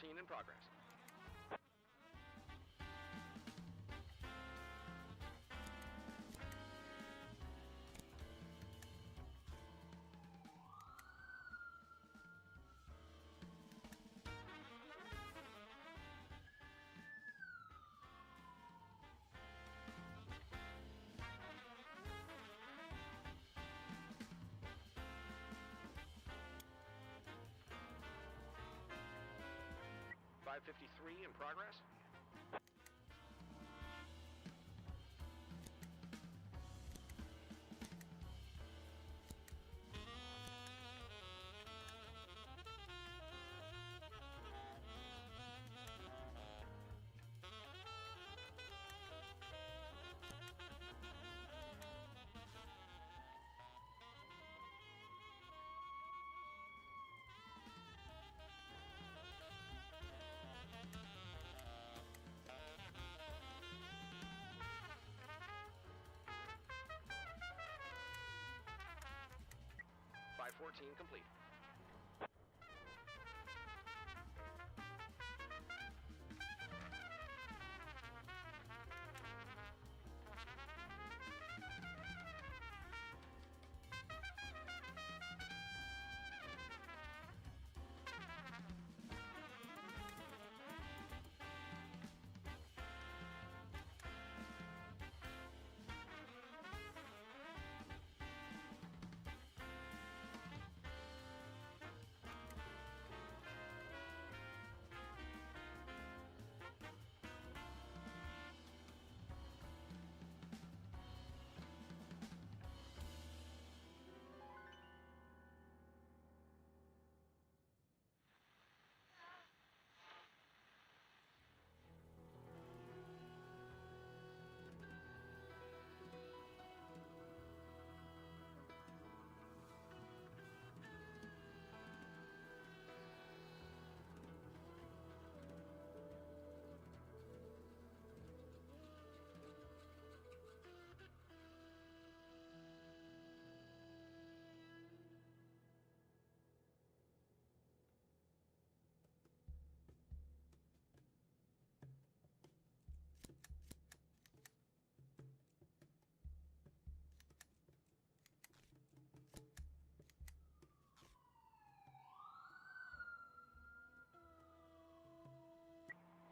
514 in progress. .553 in progress. .514 complete.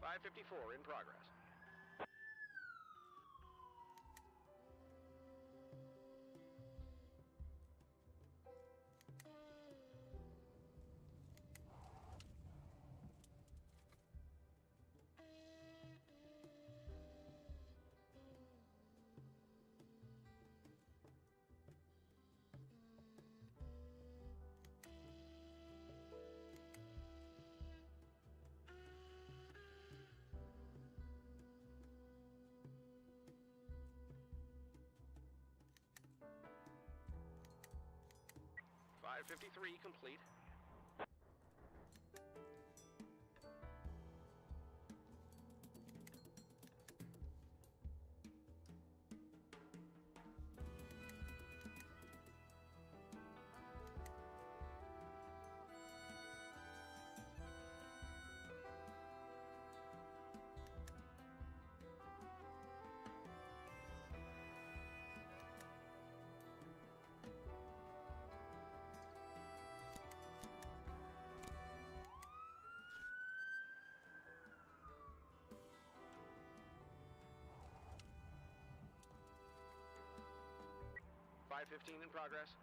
.554 in progress. .553 complete. .515 in progress.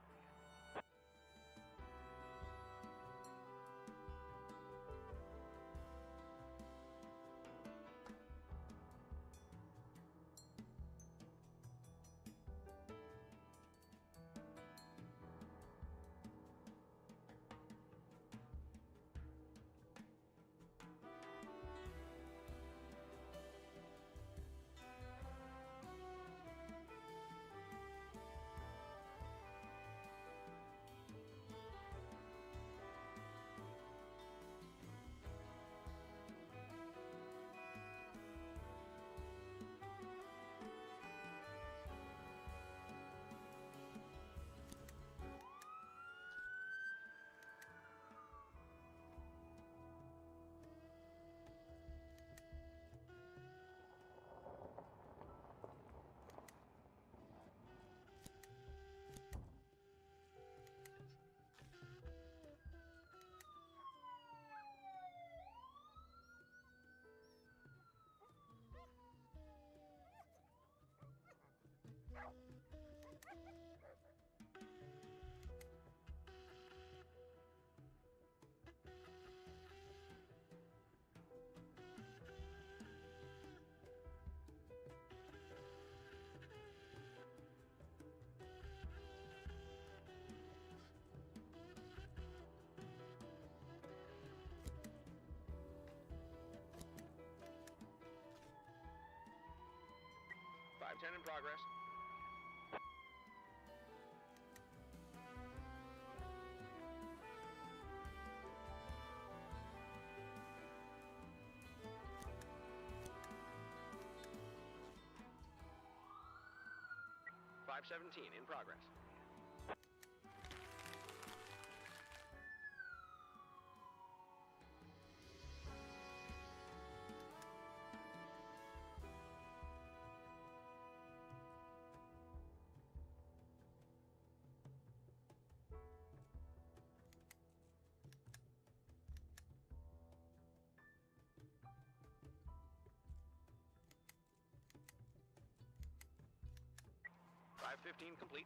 510 in progress. .517 in progress. .515 complete.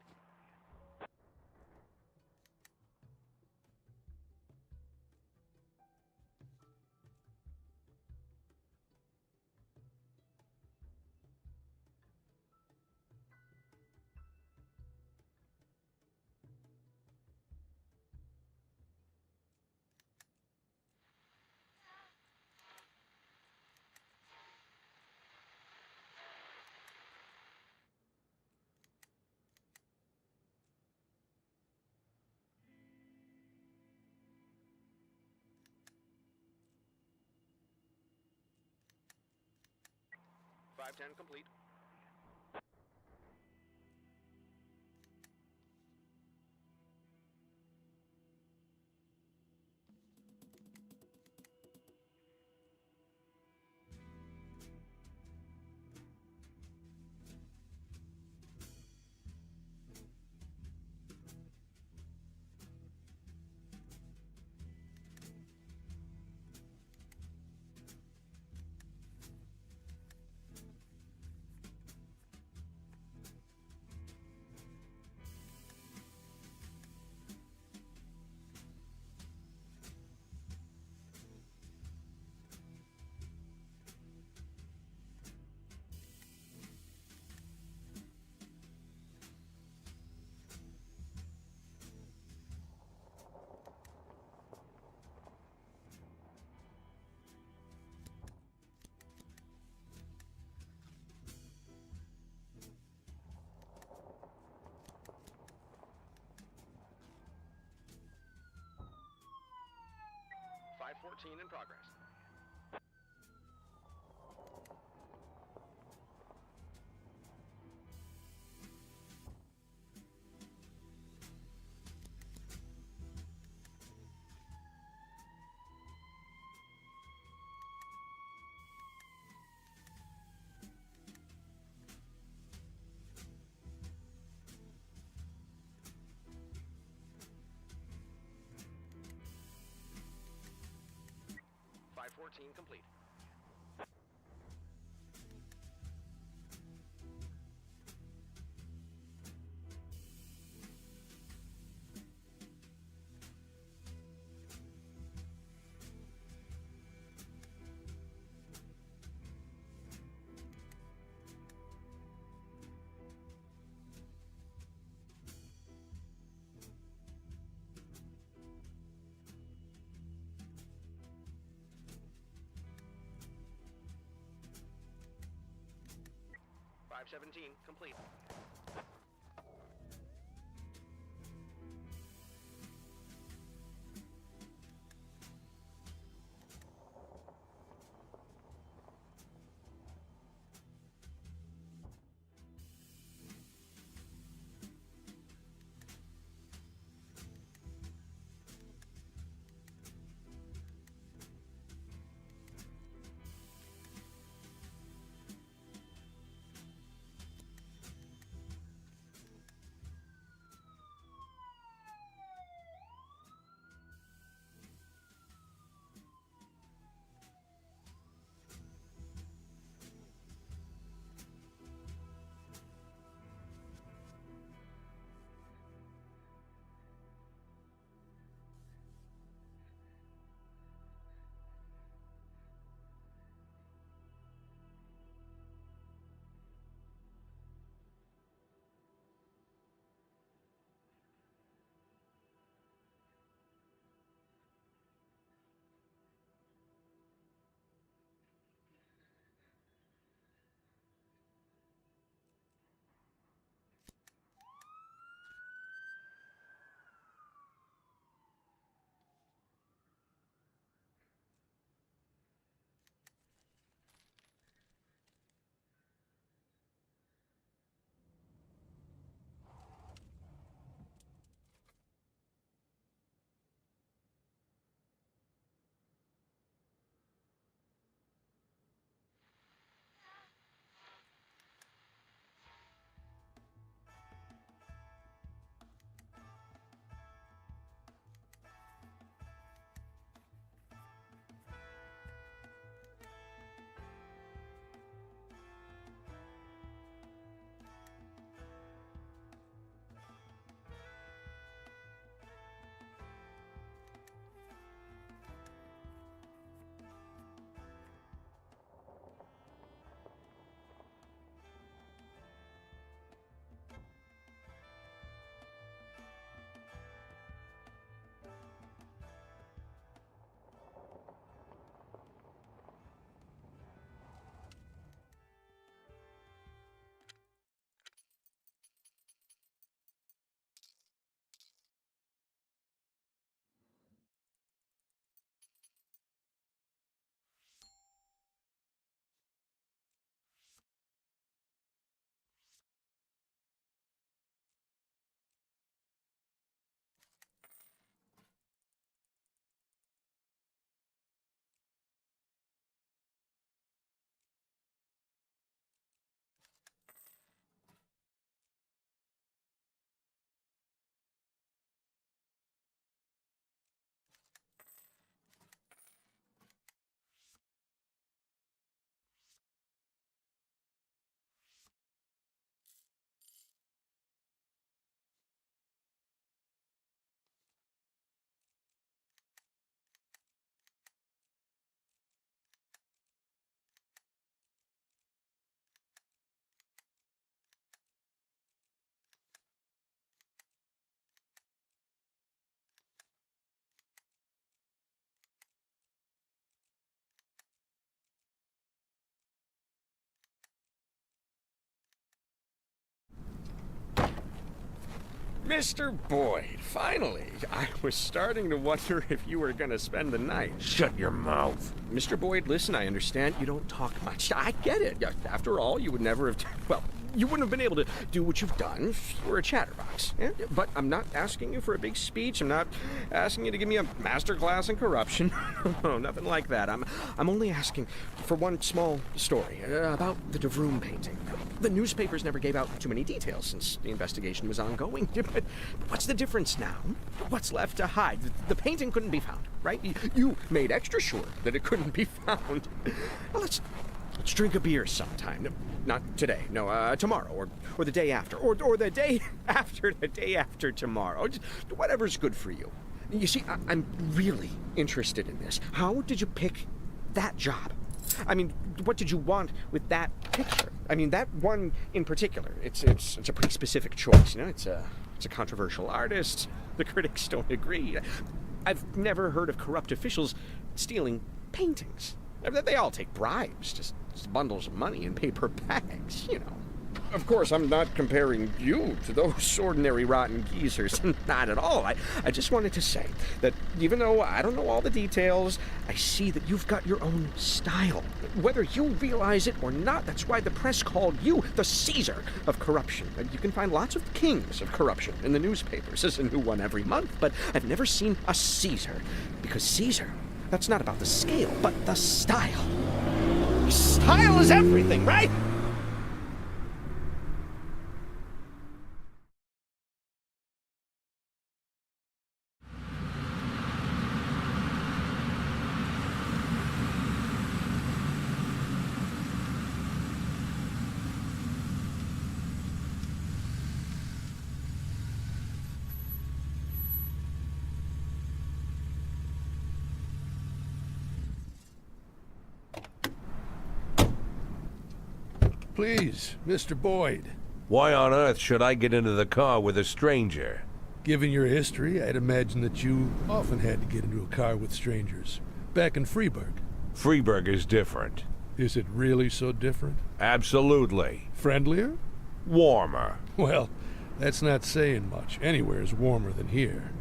.510 complete. .514 in progress. .514 complete. .517 complete. Mr. Boyd, finally. I was starting to wonder if you were going to spend the night. Shut your mouth. Mr. Boyd, listen, I understand you don't talk much. I get it. After all, you would never have... Well, you wouldn't have been able to do what you've done if you were a chatterbox. Yeah? But I'm not asking you for a big speech. I'm not asking you to give me a master class in corruption. No, nothing like that. I'm only asking for one small story about the DeVroom painting. The newspapers never gave out too many details since the investigation was ongoing. But what's the difference now? What's left to hide? The painting couldn't be found, right? You made extra sure that it couldn't be found. Well, let's drink a beer sometime. Not today, no, tomorrow, or the day after, or the day after tomorrow. Just whatever's good for you. You see, I'm really interested in this. How did you pick that job? I mean, what did you want with that picture? I mean, that one in particular. It's a pretty specific choice, you know? It's a controversial artist. The critics don't agree. I've never heard of corrupt officials stealing paintings. They all take bribes, just bundles of money in paper bags, you know. Of course, I'm not comparing you to those ordinary rotten geezers. Not at all. I just wanted to say that even though I don't know all the details, I see that you've got your own style. Whether you realize it or not, that's why the press called you the Caesar of corruption. You can find lots of kings of corruption in the newspapers. There's a new one every month, but I've never seen a Caesar. Because Caesar, that's not about the scale, but the style. Style is everything, right? Please, Mr. Boyd. Why on earth should I get into the car with a stranger? Given your history, I'd imagine that you often had to get into a car with strangers. Back in Freeburg. Freeburg is different. Is it really so different? Absolutely. Friendlier? Warmer. Well, that's not saying much. Anywhere's warmer than here.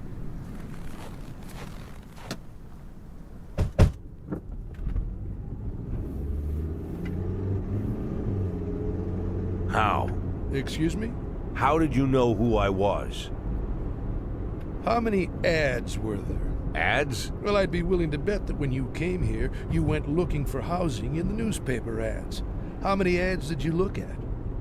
How? Excuse me? How did you know who I was? How many ads were there? Ads? Well, I'd be willing to bet that when you came here, you went looking for housing in the newspaper ads. How many ads did you look at?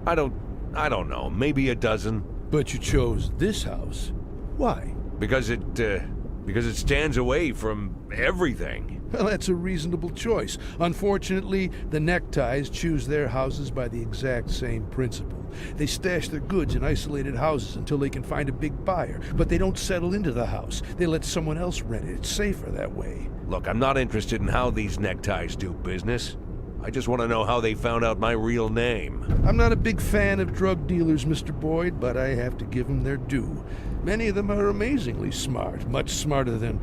I don't know. Maybe a dozen. But you chose this house. Why? Because it stands away from everything. Well, that's a reasonable choice. Unfortunately, the neckties choose their houses by the exact same principle. They stash their goods in isolated houses until they can find a big buyer, but they don't settle into the house. They let someone else rent it. It's safer that way. Look, I'm not interested in how these neckties do business. I just want to know how they found out my real name. I'm not a big fan of drug dealers, Mr. Boyd, but I have to give them their due. Many of them are amazingly smart, much smarter than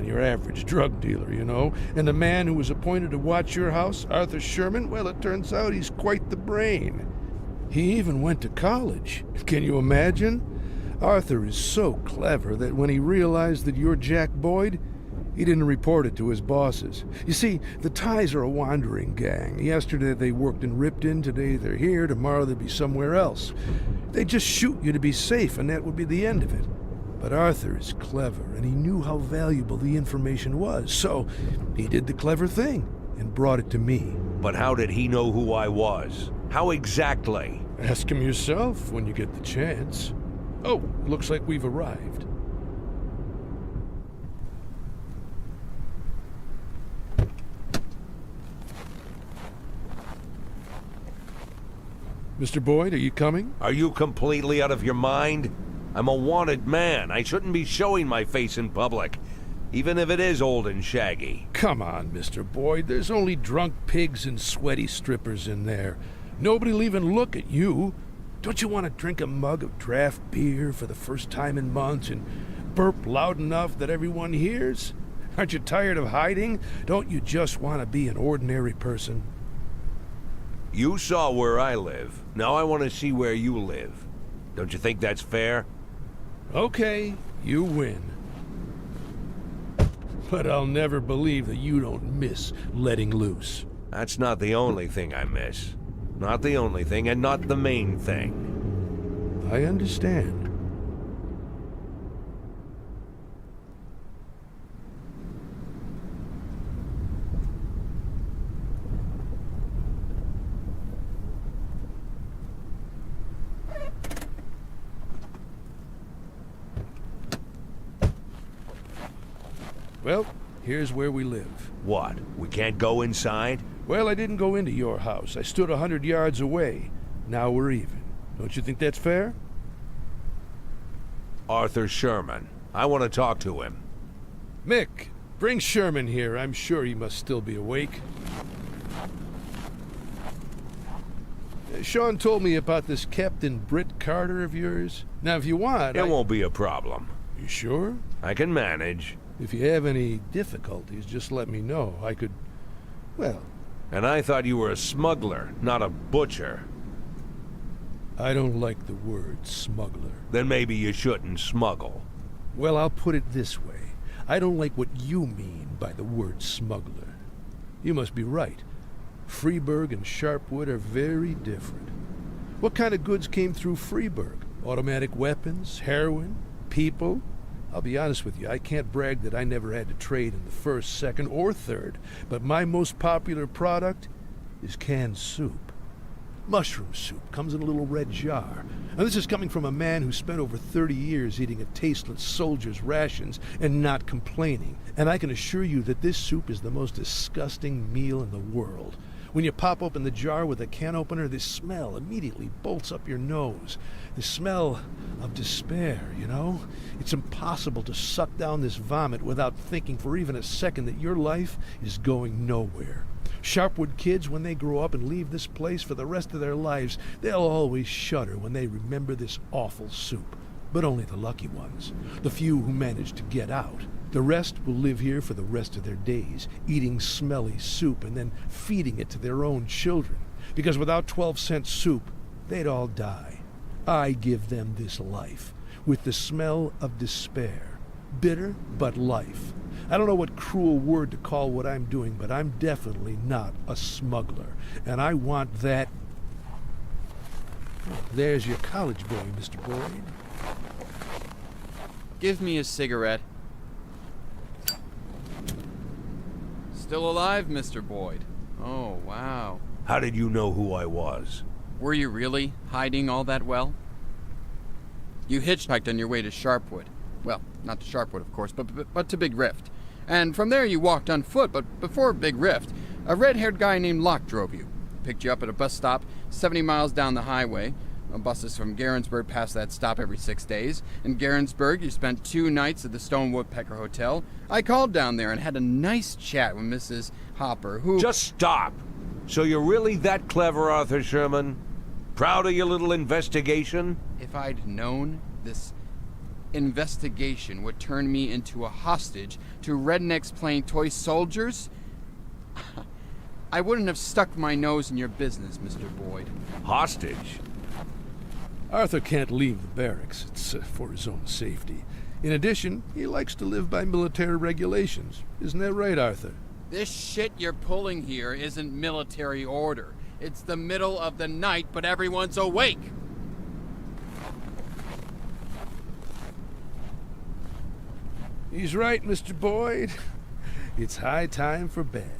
your average drug dealer, you know. And the man who was appointed to watch your house, Arthur Sherman, well, it turns out he's quite the brain. He even went to college. Can you imagine? Arthur is so clever that when he realized that you're Jack Boyd, he didn't report it to his bosses. You see, the Ties are a wandering gang. Yesterday they worked in Ripton, today they're here, tomorrow they'll be somewhere else. They just shoot you to be safe, and that would be the end of it. But Arthur is clever, and he knew how valuable the information was, so he did the clever thing and brought it to me. But how did he know who I was? How exactly? Ask him yourself when you get the chance. Oh, looks like we've arrived. Mr. Boyd, are you coming? Are you completely out of your mind? I'm a wanted man. I shouldn't be showing my face in public, even if it is old and shaggy. Come on, Mr. Boyd. There's only drunk pigs and sweaty strippers in there. Nobody'll even look at you. Don't you want to drink a mug of draft beer for the first time in months and burp loud enough that everyone hears? Aren't you tired of hiding? Don't you just want to be an ordinary person? You saw where I live. Now I want to see where you live. Don't you think that's fair? Okay, you win. But I'll never believe that you don't miss letting loose. That's not the only thing I miss. Not the only thing, and not the main thing. I understand. Well, here's where we live. What? We can't go inside? Well, I didn't go into your house. I stood 100 yards away. Now we're even. Don't you think that's fair? Arthur Sherman. I want to talk to him. Mick, bring Sherman here. I'm sure he must still be awake. Sean told me about this Captain Britt Carter of yours. Now, if you want, It won't be a problem. You sure? I can manage. If you have any difficulties, just let me know. I could... well... And I thought you were a smuggler, not a butcher. I don't like the word smuggler. Then maybe you shouldn't smuggle. Well, I'll put it this way. I don't like what you mean by the word smuggler. You must be right. Freeburg and Sharpwood are very different. What kind of goods came through Freeburg? Automatic weapons? Heroin? People? I'll be honest with you, I can't brag that I never had to trade in the first, second, or third, but my most popular product is canned soup. Mushroom soup comes in a little red jar. Now this is coming from a man who spent over 30 years eating a tasteless soldier's rations and not complaining. And I can assure you that this soup is the most disgusting meal in the world. When you pop open the jar with a can opener, this smell immediately bolts up your nose. The smell of despair, you know? It's impossible to suck down this vomit without thinking for even a second that your life is going nowhere. Sharpwood kids, when they grow up and leave this place for the rest of their lives, they'll always shudder when they remember this awful soup. But only the lucky ones, the few who manage to get out. The rest will live here for the rest of their days, eating smelly soup and then feeding it to their own children. Because without 12-cent soup, they'd all die. I give them this life, with the smell of despair. Bitter, but life. I don't know what cruel word to call what I'm doing, but I'm definitely not a smuggler. And I want that... There's your college boy, Mr. Boyd. Give me a cigarette. Still alive, Mr. Boyd? Oh, wow. How did you know who I was? Were you really hiding all that well? You hitchhiked on your way to Sharpwood. Well, not to Sharpwood, of course, but to Big Rift. And from there you walked on foot, but before Big Rift, a red-haired guy named Locke drove you. Picked you up at a bus stop 70 miles down the highway. Buses from Garensburg pass that stop every 6 days. In Garensburg, you spent 2 nights at the Stone Woodpecker Hotel. I called down there and had a nice chat with Mrs. Hopper, who... Just stop! So you're really that clever, Arthur Sherman? Proud of your little investigation? If I'd known this investigation would turn me into a hostage to rednecks playing toy soldiers, I wouldn't have stuck my nose in your business, Mr. Boyd. Hostage? Arthur can't leave the barracks. It's for his own safety. In addition, he likes to live by military regulations. Isn't that right, Arthur? This shit you're pulling here isn't military order. It's the middle of the night, but everyone's awake. He's right, Mr. Boyd. It's high time for bed.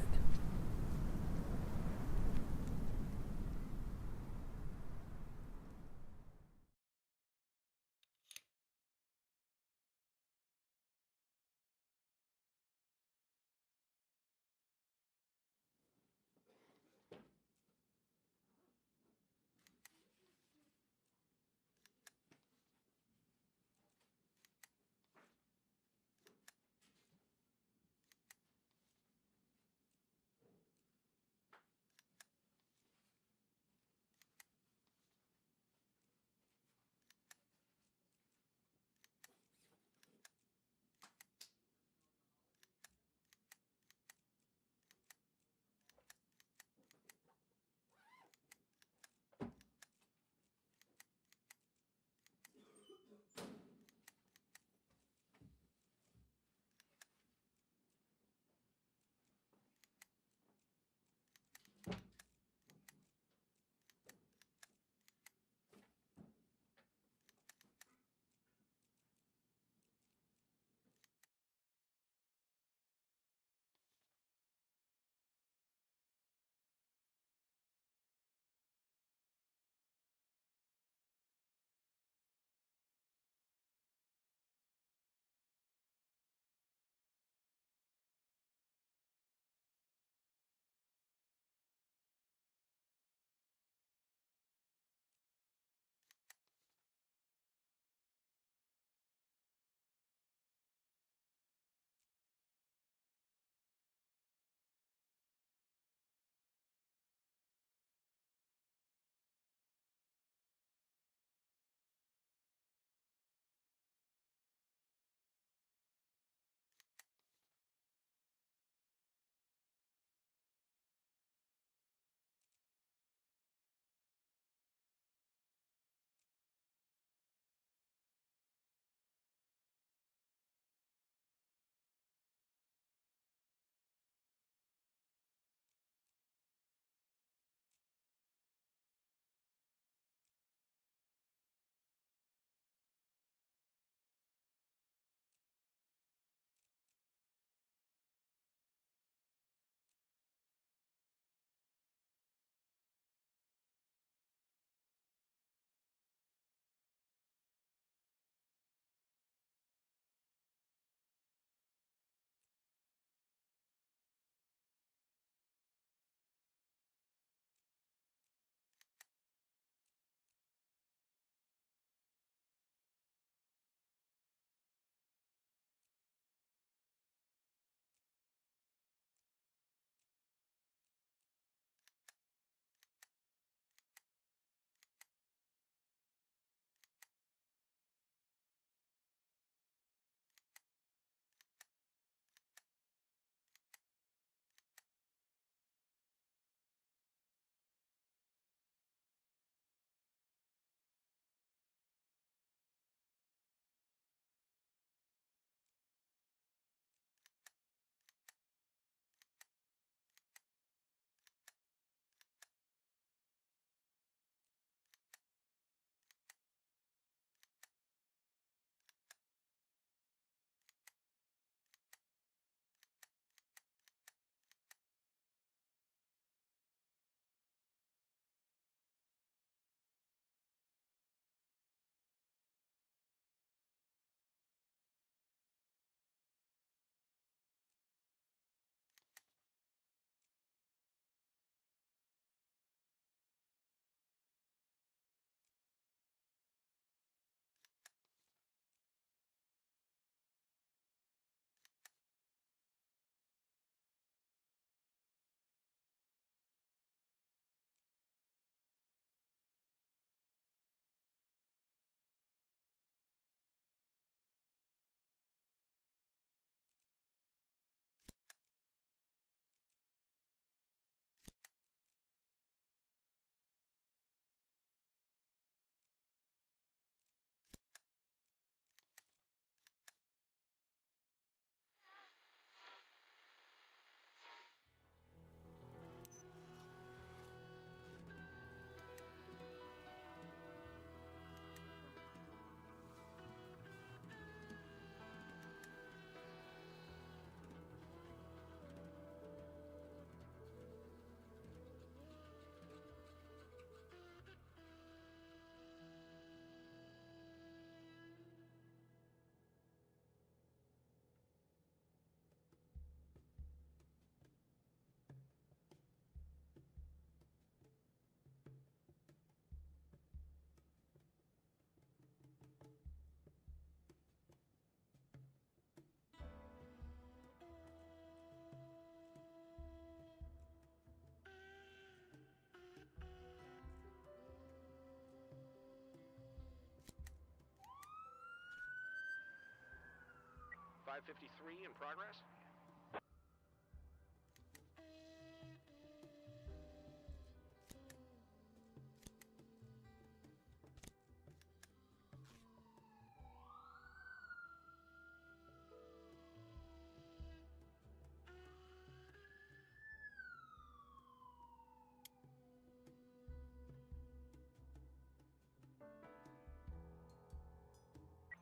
553 in progress.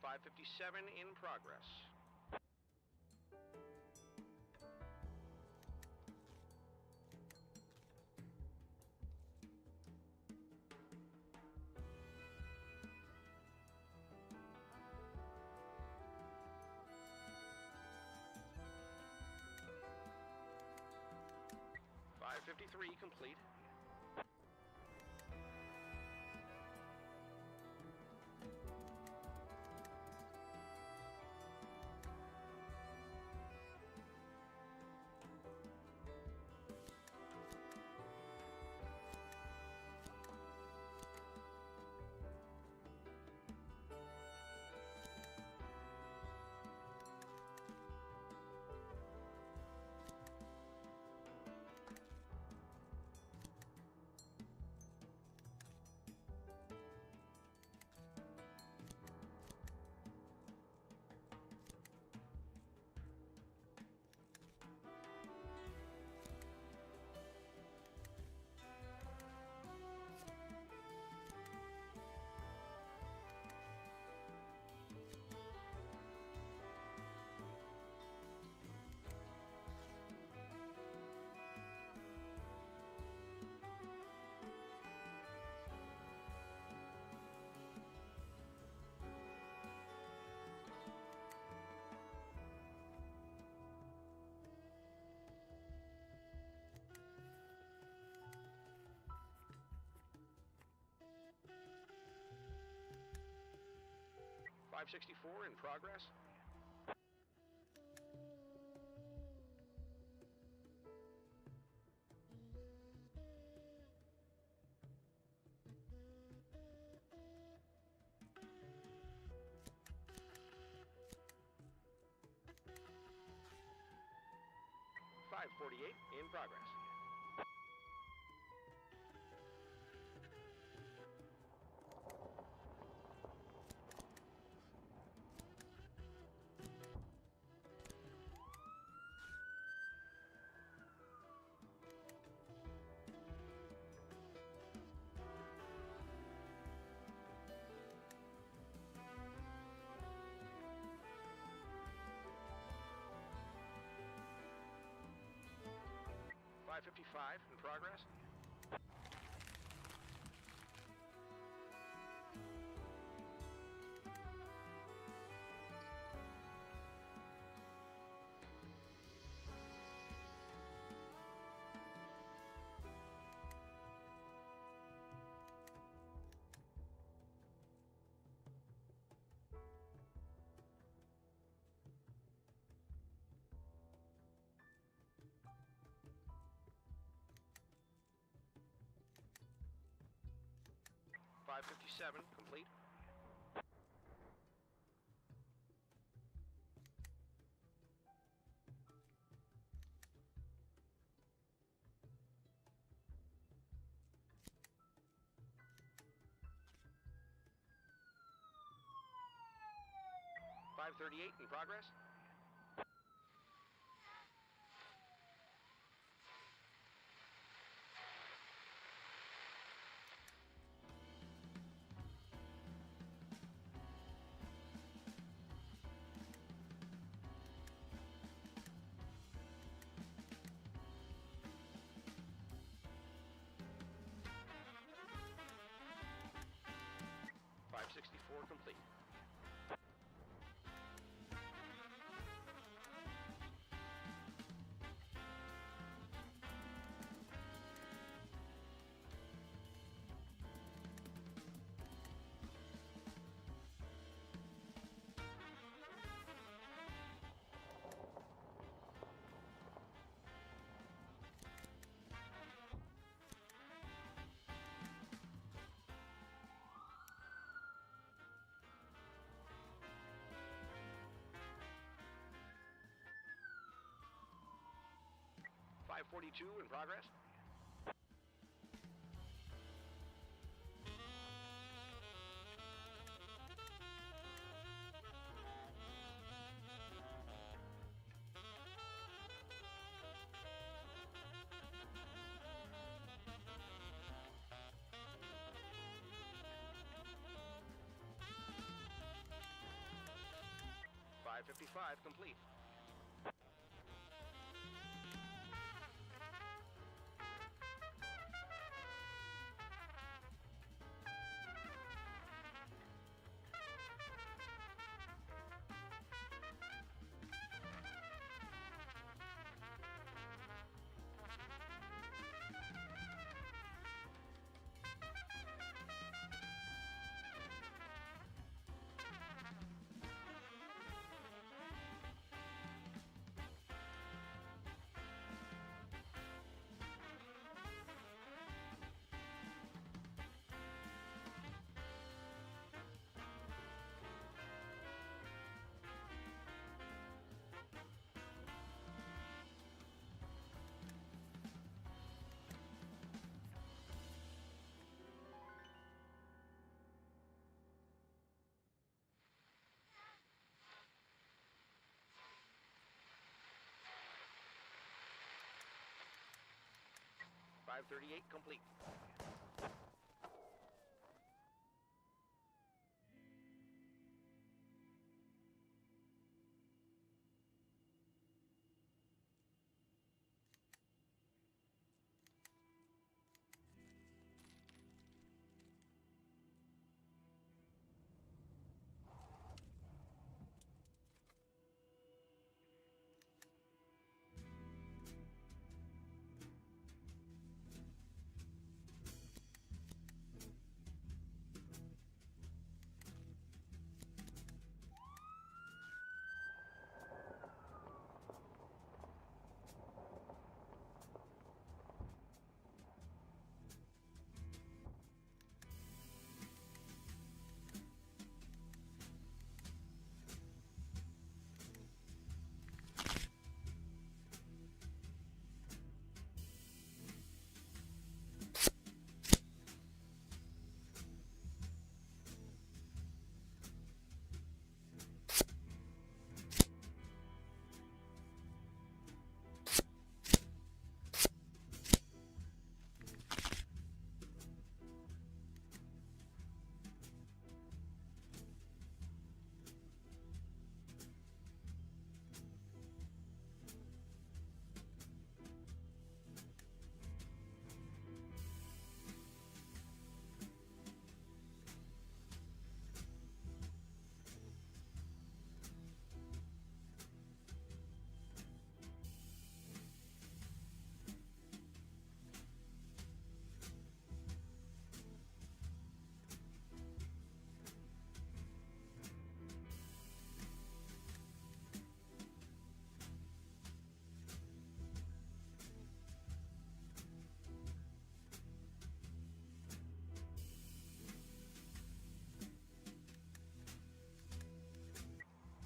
.557 in progress. .553 complete. .564 in progress. .548 in progress. .555 in progress. .557 complete. .538 in progress. .564 complete. 542 in progress. .55 complete. .538 complete.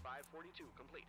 .542 complete.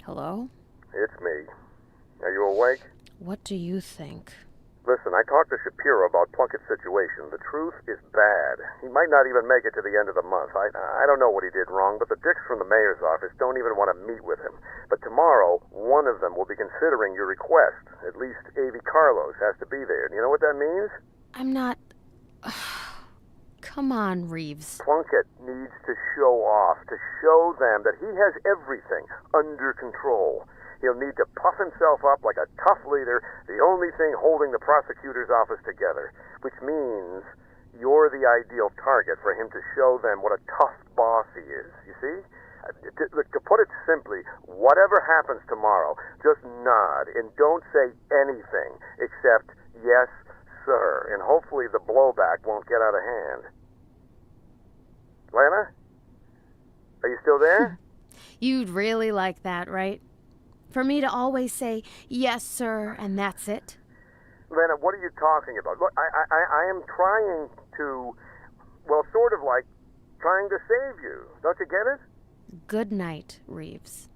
Hello? It's me. Are you awake? What do you think? Listen, I talked to Shapiro about Plunkett's situation. The truth is bad. He might not even make it to the end of the month. I don't know what he did wrong, but the dicks from the mayor's office don't even want to meet with him. But tomorrow, one of them will be considering your request. At least A.V. Carlos has to be there. Do you know what that means? I'm not... Come on, Reeves. Plunkett needs to show off, to show them that he has everything under control. He'll need to puff himself up like a tough leader, the only thing holding the prosecutor's office together, which means you're the ideal target for him to show them what a tough boss he is, you see? To put it simply, whatever happens tomorrow, just nod and don't say anything except, yes, sir, and hopefully the blowback won't get out of hand. Lana? Are you still there? You'd really like that, right? For me to always say, yes, sir, and that's it? Lana, what are you talking about? Look, I am trying to, well, sort of like trying to save you. Don't you get it? Good night, Reeves.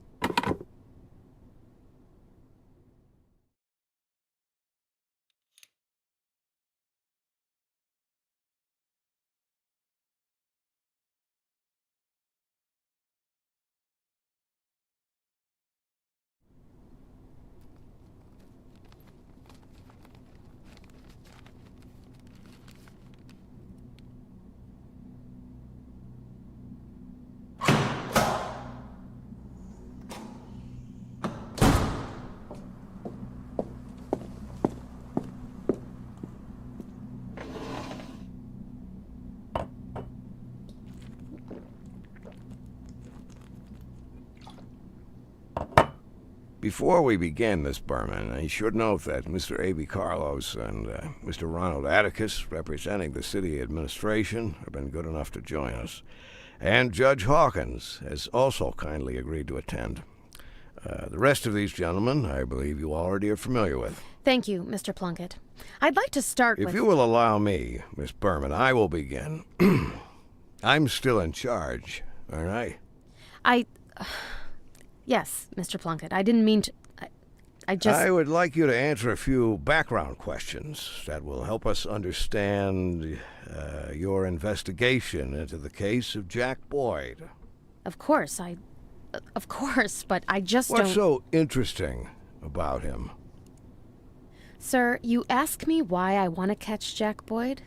Before we begin, Miss Berman, I should note that Mr. A.B. Carlos and Mr. Ronald Atticus, representing the city administration, have been good enough to join us. And Judge Hawkins has also kindly agreed to attend. The rest of these gentlemen, I believe you already are familiar with. Thank you, Mr. Plunkett. I'd like to start with... If you will allow me, Miss Berman, I will begin. I'm still in charge, aren't I? Yes, Mr. Plunkett. I didn't mean to... I would like you to answer a few background questions that will help us understand your investigation into the case of Jack Boyd. Of course, but I just don't... What's so interesting about him? Sir, you ask me why I want to catch Jack Boyd?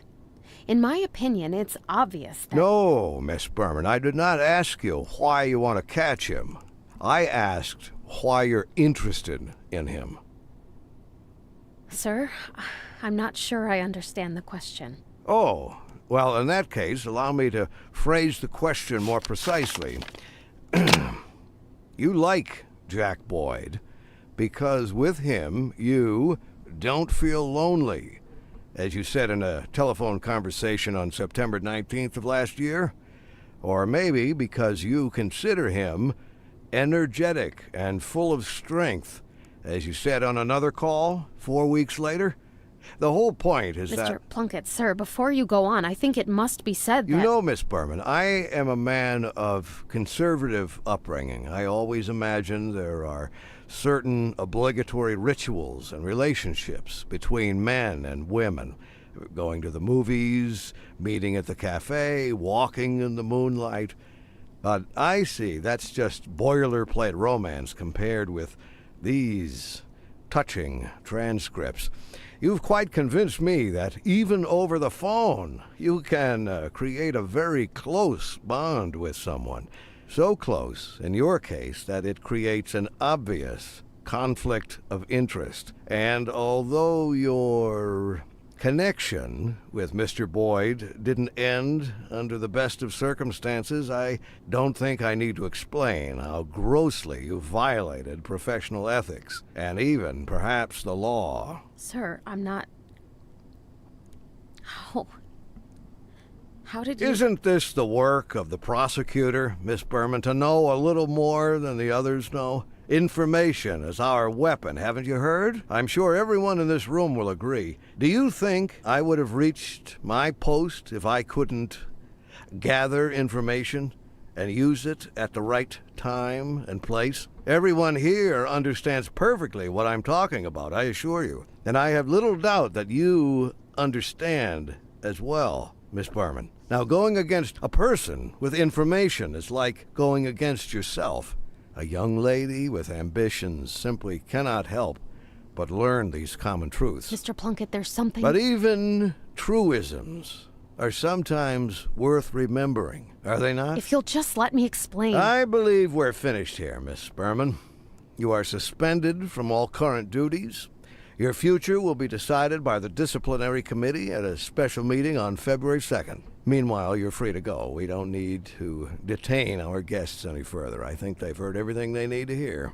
In my opinion, it's obvious that... No, Miss Berman, I did not ask you why you want to catch him. I asked why you're interested in him. Sir, I'm not sure I understand the question. Oh, well, in that case, allow me to phrase the question more precisely. You like Jack Boyd because with him you don't feel lonely, as you said in a telephone conversation on September 19th of last year. Or maybe because you consider him energetic and full of strength, as you said on another call 4 weeks later. The whole point is that... Mr. Plunkett, sir, before you go on, I think it must be said that... You know, Miss Berman, I am a man of conservative upbringing. I always imagine there are certain obligatory rituals and relationships between men and women. Going to the movies, meeting at the cafe, walking in the moonlight. But I see that's just boilerplate romance compared with these touching transcripts. You've quite convinced me that even over the phone, you can create a very close bond with someone. So close, in your case, that it creates an obvious conflict of interest. And although your connection with Mr. Boyd didn't end under the best of circumstances, I don't think I need to explain how grossly you violated professional ethics, and even, perhaps, the law. Sir, I'm not... How did you... Isn't this the work of the prosecutor, Miss Berman, to know a little more than the others know? Information is our weapon, haven't you heard? I'm sure everyone in this room will agree. Do you think I would have reached my post if I couldn't gather information? and use it at the right time and place? Everyone here understands perfectly what I'm talking about, I assure you. And I have little doubt that you understand as well, Miss Berman. Now, going against a person with information is like going against yourself. A young lady with ambitions simply cannot help but learn these common truths. Mr. Plunkett, there's something... But even truisms are sometimes worth remembering, are they not? If you'll just let me explain... I believe we're finished here, Miss Berman. You are suspended from all current duties. Your future will be decided by the disciplinary committee at a special meeting on February 2nd. Meanwhile, you're free to go. We don't need to detain our guests any further. I think they've heard everything they need to hear.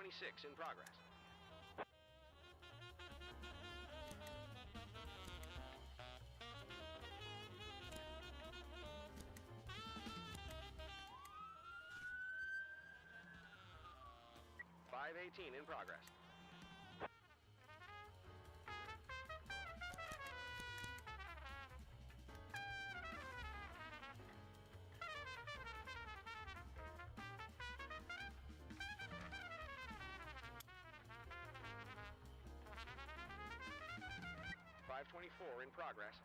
526 in progress. $518 in progress. $524 in progress.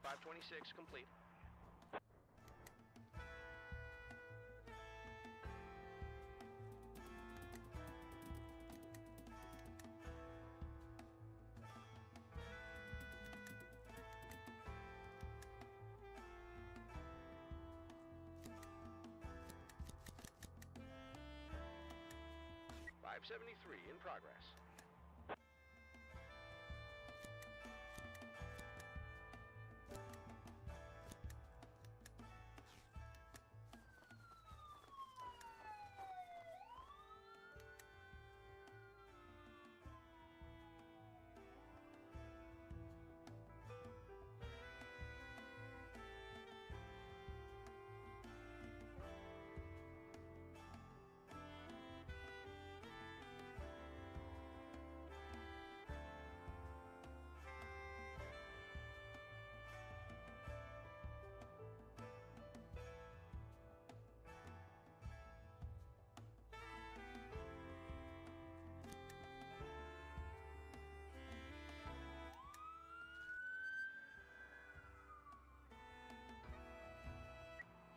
$526 complete. $573 in progress.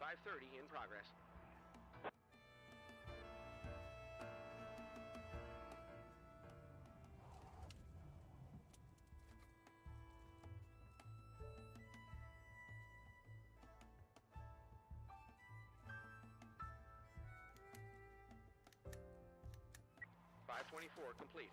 $530 in progress. $524 complete.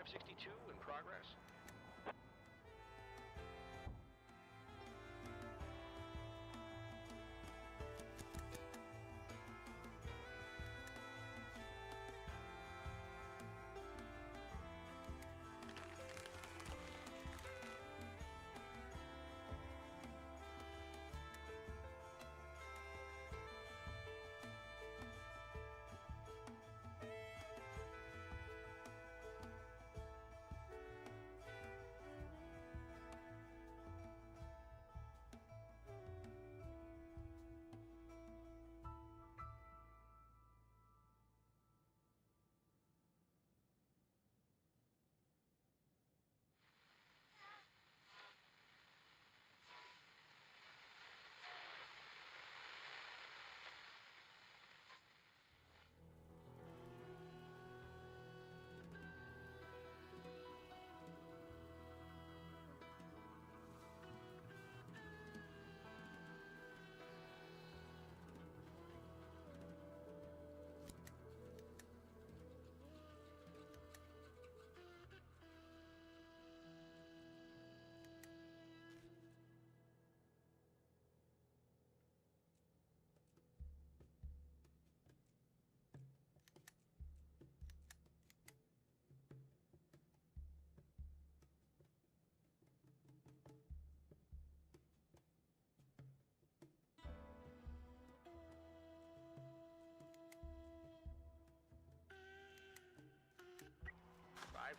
$562 in progress.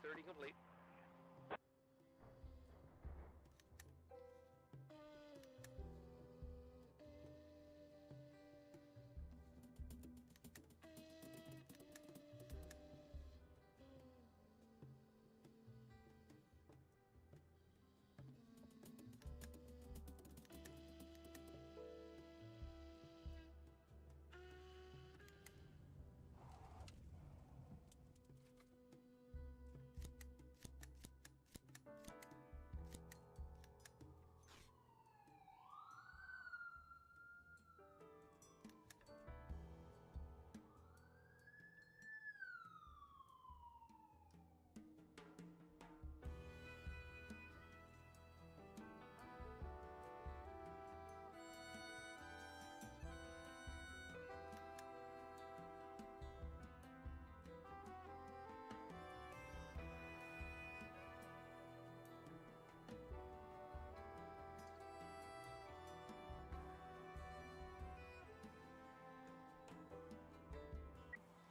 530 complete.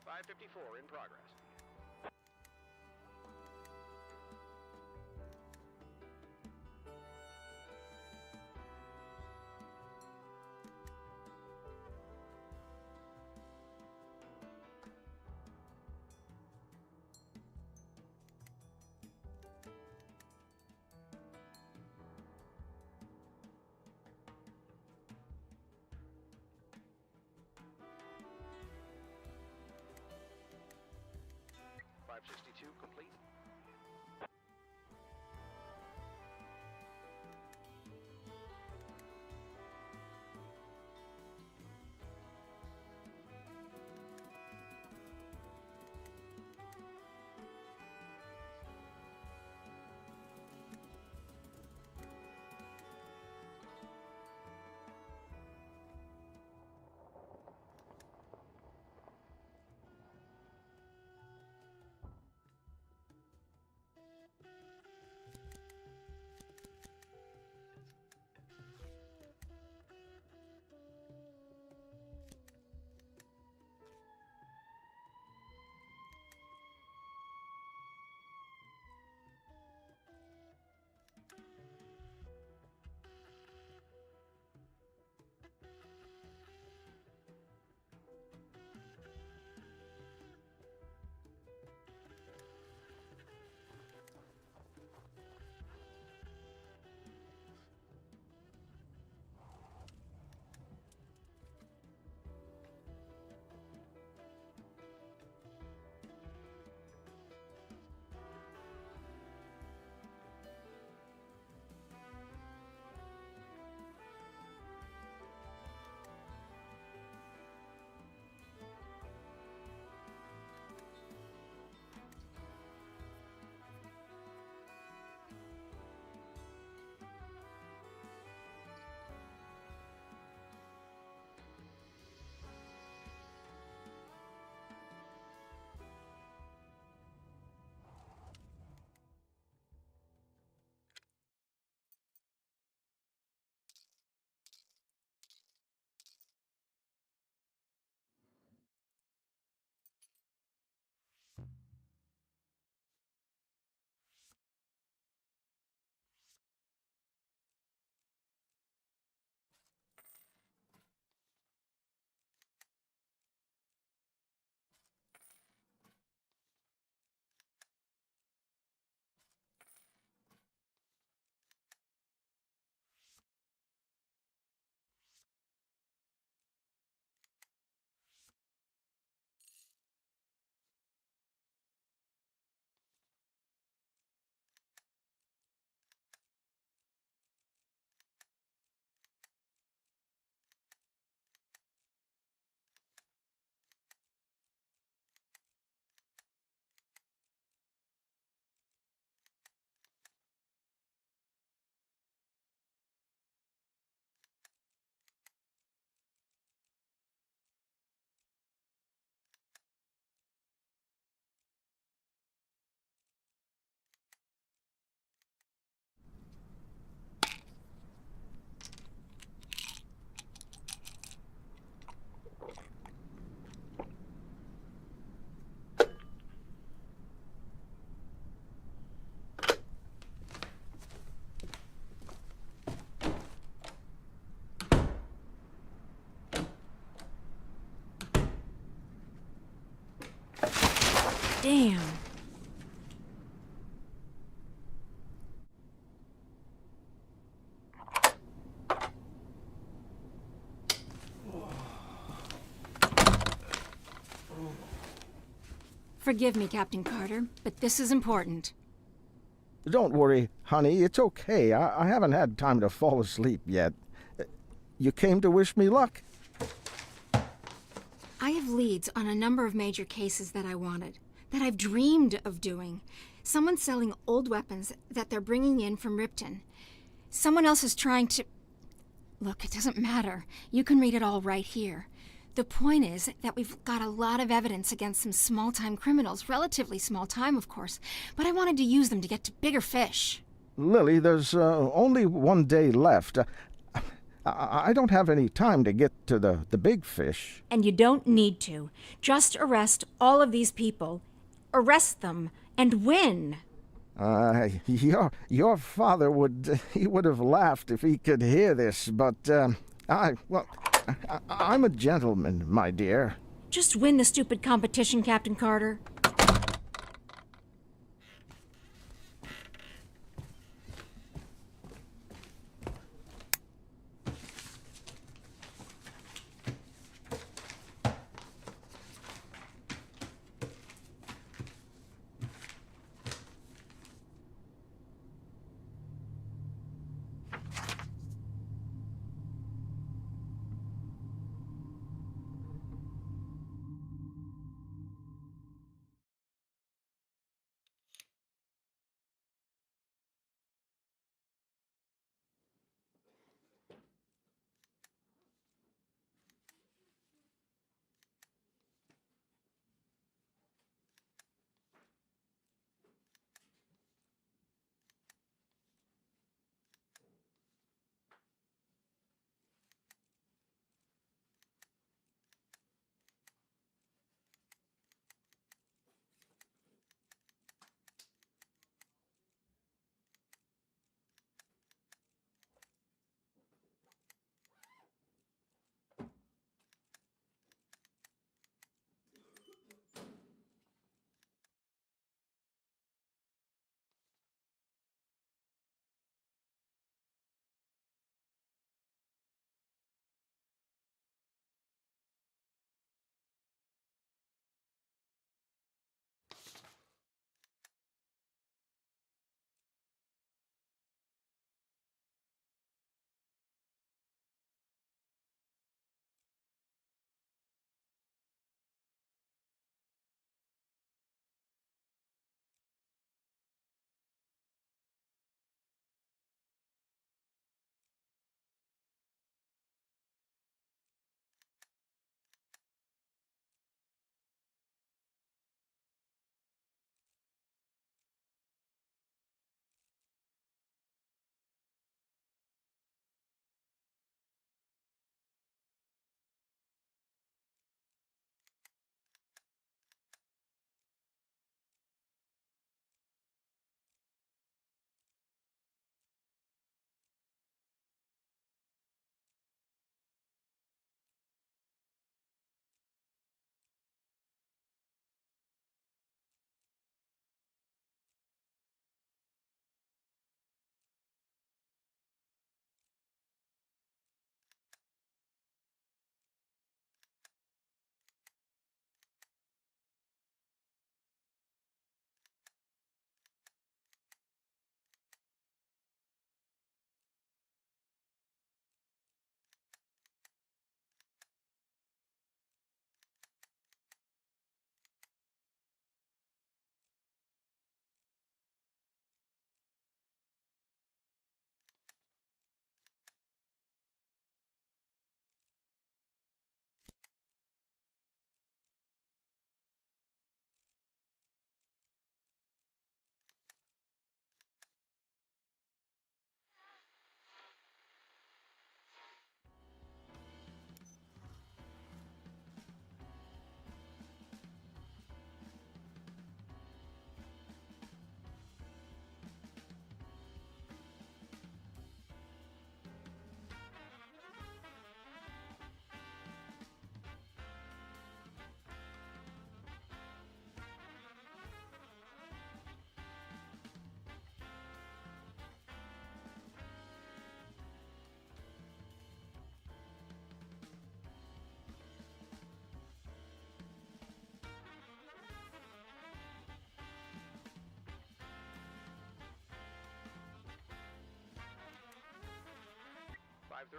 .554 in progress. Damn. Forgive me, Captain Carter, but this is important. Don't worry, honey. It's okay. I haven't had time to fall asleep yet. You came to wish me luck? I have leads on a number of major cases that I wanted, that I've dreamed of doing. Someone's selling old weapons that they're bringing in from Ripton. Someone else is trying to... Look, it doesn't matter. You can read it all right here. The point is that we've got a lot of evidence against some small-time criminals, relatively small time, of course, but I wanted to use them to get to bigger fish. Lily, there's only one day left. I don't have any time to get to the big fish. And you don't need to. Just arrest all of these people. Arrest them and win. Your father would have laughed if he could hear this, but I'm a gentleman, my dear. Just win the stupid competition, Captain Carter.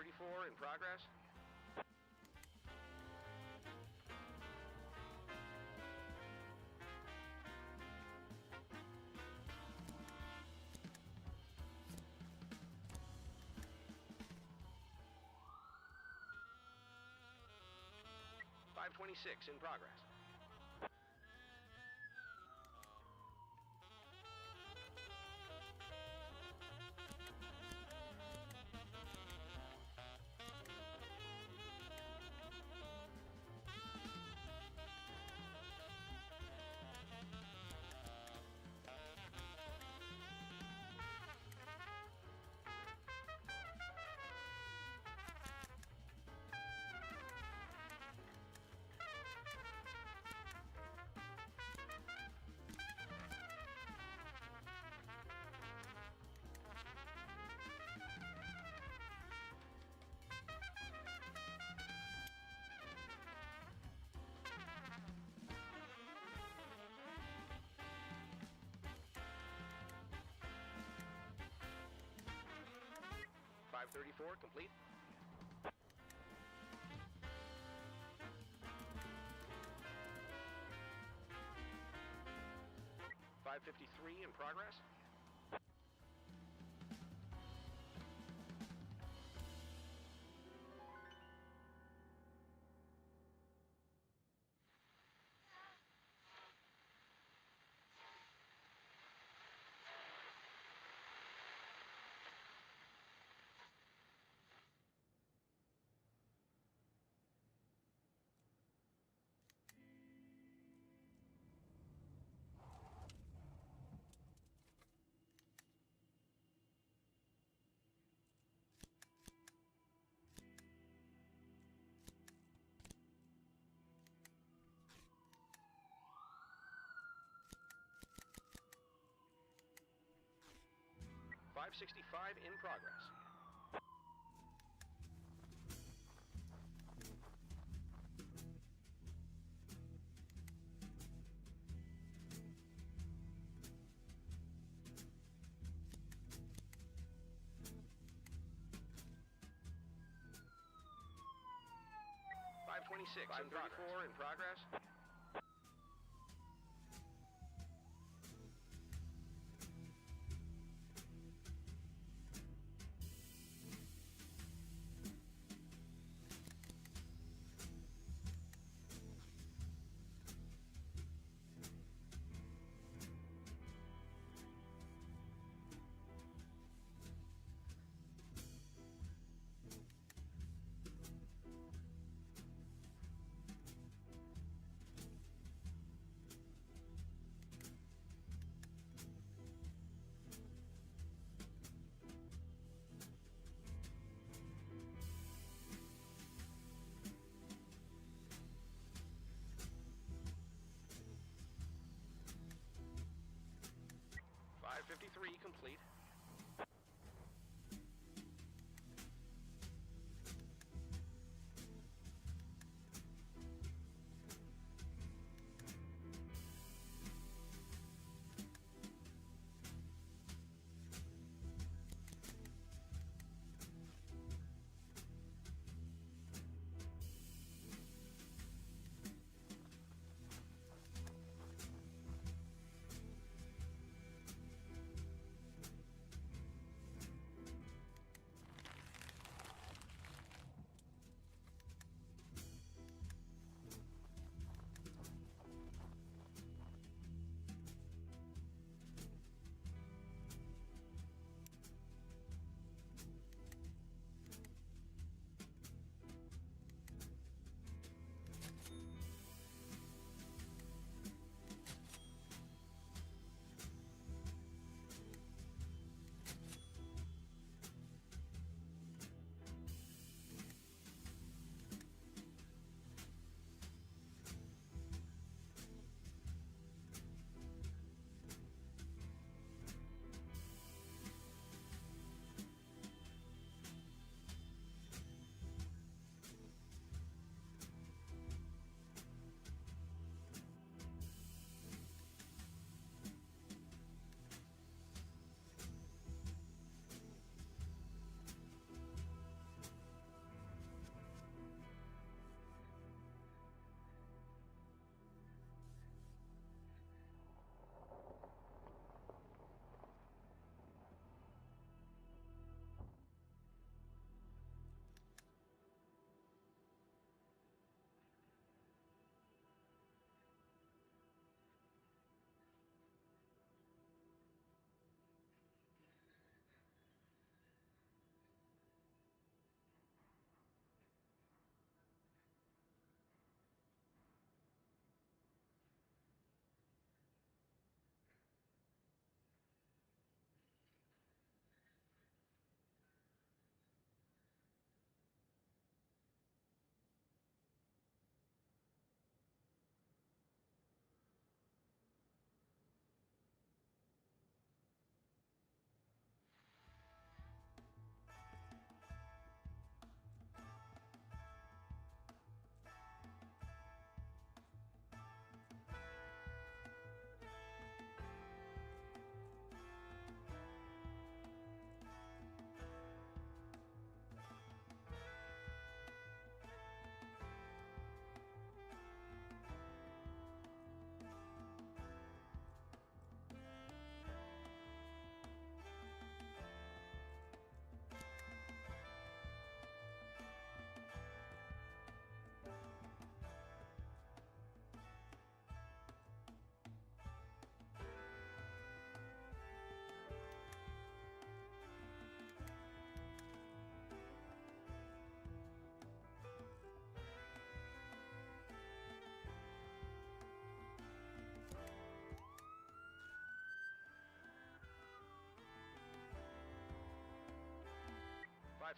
534 in progress. .526 in progress. .534 complete. .553 in progress. .565 in progress. .526 .534 in progress. .553 complete.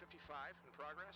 555 in progress.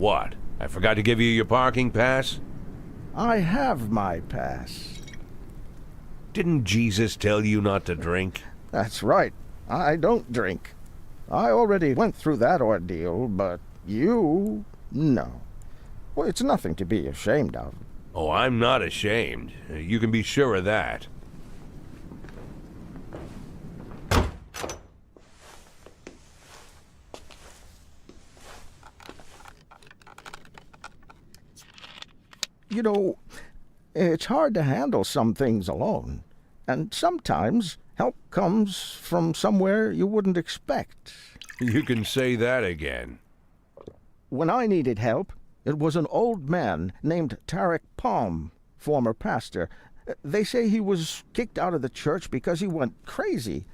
What? I forgot to give you your parking pass? I have my pass. Didn't Jesus tell you not to drink? That's right. I don't drink. I already went through that ordeal, but you... no. Well, it's nothing to be ashamed of. Oh, I'm not ashamed. You can be sure of that. You know, it's hard to handle some things alone. And sometimes help comes from somewhere you wouldn't expect. You can say that again. When I needed help, it was an old man named Tarek Palm, former pastor. They say he was kicked out of the church because he went crazy.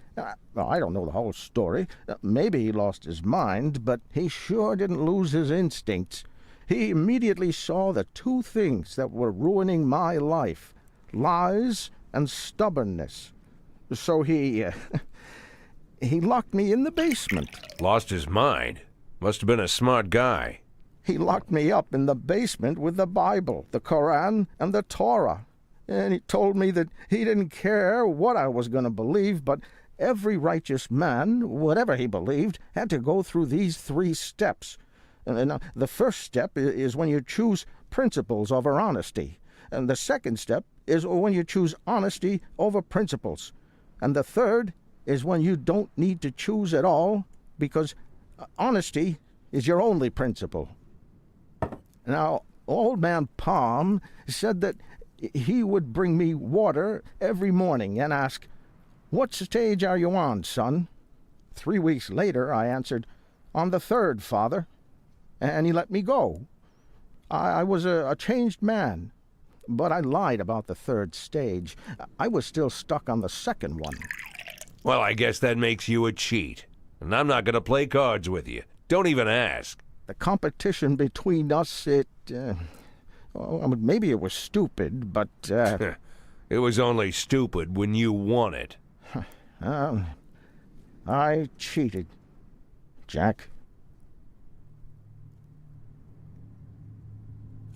Well, I don't know the whole story. Maybe he lost his mind, but he sure didn't lose his instincts. He immediately saw the two things that were ruining my life: lies and stubbornness. So he locked me in the basement. Lost his mind? Must have been a smart guy. He locked me up in the basement with the Bible, the Koran, and the Torah. And he told me that he didn't care what I was going to believe, but every righteous man, whatever he believed, had to go through these 3 steps. And the first step is when you choose principles over honesty. And the second step is when you choose honesty over principles. And the third is when you don't need to choose at all, because honesty is your only principle. Now, Old Man Palm said that he would bring me water every morning and ask, "What stage are you on, son?" 3 weeks later, I answered, "On the 3rd, Father." And he let me go. I was a changed man, but I lied about the 3rd stage. I was still stuck on the 2nd one. Well, I guess that makes you a cheat. And I'm not going to play cards with you. Don't even ask. The competition between us, maybe it was stupid, but... It was only stupid when you won it. I cheated, Jack.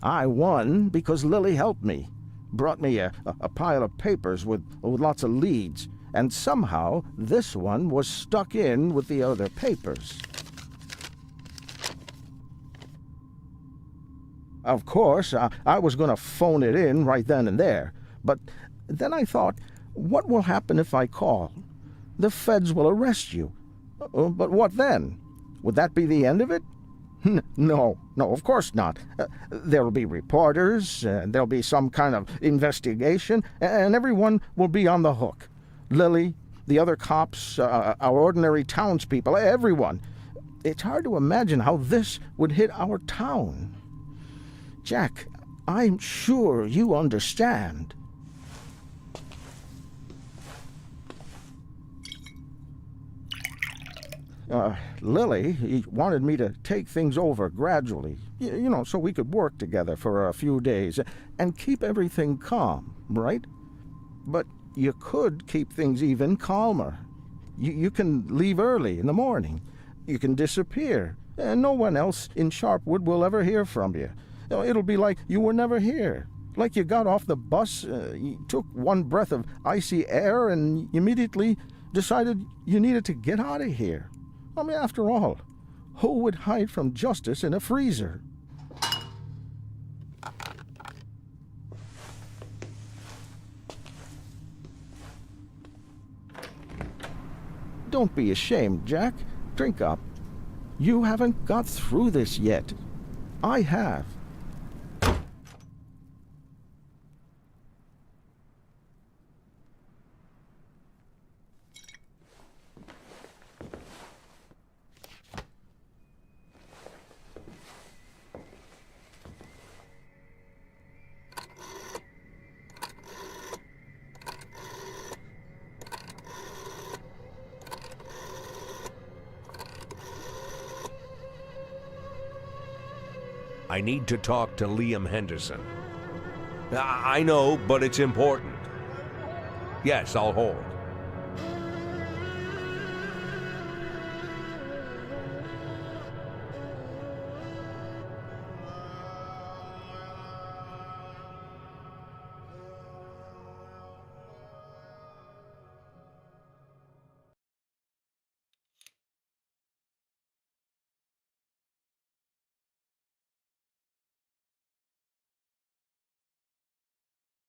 I won because Lily helped me. Brought me a pile of papers with lots of leads, and somehow this one was stuck in with the other papers. Of course, I was going to phone it in right then and there, but then I thought, what will happen if I call? The feds will arrest you. But what then? Would that be the end of it? No, of course not. There'll be reporters, there'll be some kind of investigation, and everyone will be on the hook. Lily, the other cops, our ordinary townspeople, everyone. It's hard to imagine how this would hit our town. Jack, I'm sure you understand. Lily, he wanted me to take things over gradually, so we could work together for a few days and keep everything calm, right? But you could keep things even calmer. You can leave early in the morning. You can disappear, and no one else in Sharpwood will ever hear from you. It'll be like you were never here. Like you got off the bus, you took one breath of icy air, and immediately decided you needed to get out of here. I mean, after all, who would hide from justice in a freezer? Don't be ashamed, Jack. Drink up. You haven't got through this yet. I have. I need to talk to Liam Henderson. I know, but it's important. Yes, I'll hold.